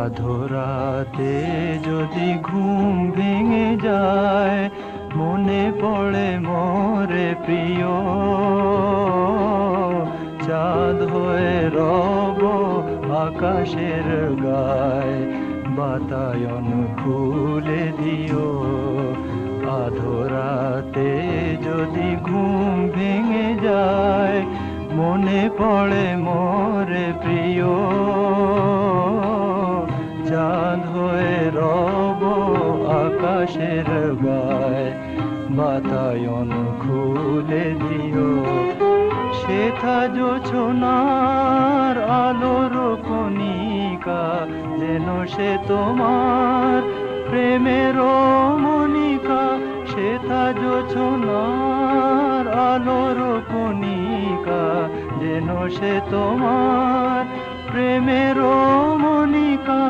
আধরাতে যদি ঘুম ভেঙে যায়, মনে পড়ে মোরে প্রিয়, চাঁদ হয়ে রব আকাশের গায়, বাতায়ন খুলে দিও। আধরাতে যদি ঘুম ভেঙে যায়, মনে পড়ে মোরে প্রিয়, চাঁদ হয়ে রব আকাশের গায়, বাতায়ন খুলে দিও। সেথা জোছনার আলোর কণিকা, যেন সে তোমার প্রেমের মনিকা। সেথা জোছনার আলোর কণিকা, যেন সে তোমার প্রেমের মনিকা।